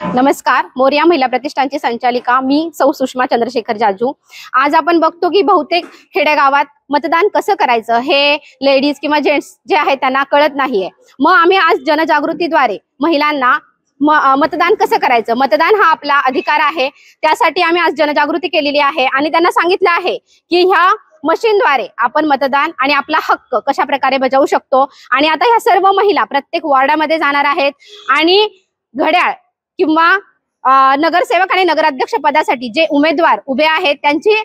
नमस्कार, मोरया महिला प्रतिष्ठानची संचालिका मी सौ सुषमा चंद्रशेखर जाजू। आज आपण बघतो की बहुतेक खेडेगावात मतदान कसं करायचं हे लेडीज किंवा जेंट्स जे आहेत त्यांना कळत नाहीये। मग आम्ही आज जनजागृतीद्वारे महिलांना मतदान कसं करायचं, मतदान हा आपला अधिकार आहे, त्यासाठी आम्ही आज जनजागृती केलेली आहे आणि त्यांना सांगितलं आहे की ह्या मशीनद्वारे आपण मतदान आणि आपला हक्क कशा प्रकारे बजावू शकतो। आणि आता ह्या सर्व महिला प्रत्येक वॉर्डामध्ये जाणार आहेत आणि घड्याळ किंवा नगरसेवक आणि नगराध्यक्ष पदासाठी जे उमेदवार उभे आहेत त्यांची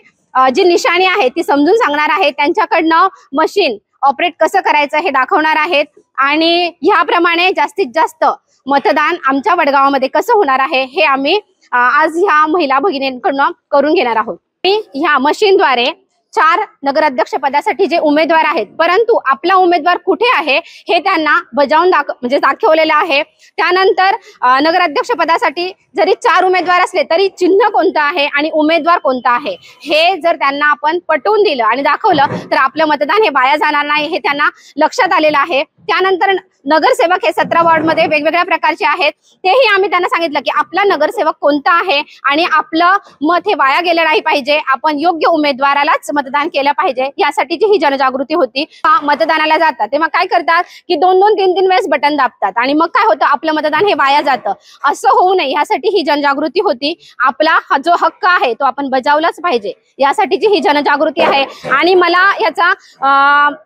जी निशाणी आहे ती समजून सांगणार आहेत, त्यांच्याकडनं मशीन ऑपरेट कसं करायचं हे दाखवणार आहेत आणि ह्याप्रमाणे जास्तीत जास्त मतदान आमच्या वडगावामध्ये कसं होणार आहे हे आम्ही आज ह्या महिला भगिनींकडून करून घेणार आहोत। ह्या मशीनद्वारे 4 नगराध्यक्ष पदासाठी जे उमेदवार आहेत, परंतु आपला उमेदवार कुठे आहे हे त्यांना बजावून दाखवलेलं आहे। त्यानंतर नगराध्यक्ष पदासाठी जरी 4 उमेदवार असले तरी चिन्ह कोणतं आहे आणि उमेदवार कोणता आहे हे जर त्यांना आपण पटवून दिलं आणि दाखवलं तर आपलं मतदान हे वाया जाणार नाही हे त्यांना लक्षात आलेलं आहे। त्यानंतर नगरसेवक हे 17 वॉर्ड मध्ये वेगवेगळ्या प्रकारचे आहेत, तेही आम्ही त्यांना सांगितलं की आपला नगरसेवक कोणता आहे आणि आपलं मत हे वाया गेलं नाही पाहिजे, आपण योग्य उमेदवारालाच मतदान केलं पाहिजे, यासाठीची ही जनजागृती होती। मतदानाला जातात तेव्हा काय करतात की 2-2, 3-3 वेळेस बटन दाबतात आणि मग काय होतं, आपलं मतदान हे वाया जातं। असं होऊ नये यासाठी ही जनजागृती होती। आपला हा जो हक्क आहे तो आपण बजावलाच पाहिजे, यासाठीची ही जनजागृती आहे। आणि मला याचा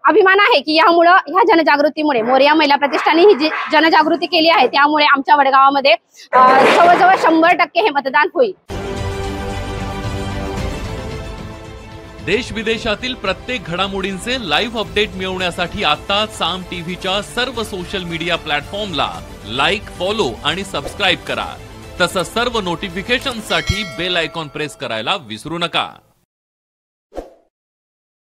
अभिमान आहे की यामुळं ह्या जनजागृतीमुळे मोरया महिला प्रतिष्ठाने ही जी जनजागृती केली आहे त्यामुळे आमच्या वडगावामध्ये जवळजवळ 100% हे मतदान होईल। देश विदेशातील प्रत्येक घडामोडींचे लाईव्ह अपडेट मिळवण्यासाठी आता साम टीव्हीच्या सर्व सोशल मीडिया प्लॅटफॉर्मला लाईक, फॉलो आणि सबस्क्राईब करा। तसंच सर्व नोटिफिकेशनसाठी बेल आयकॉन प्रेस करायला विसरू नका।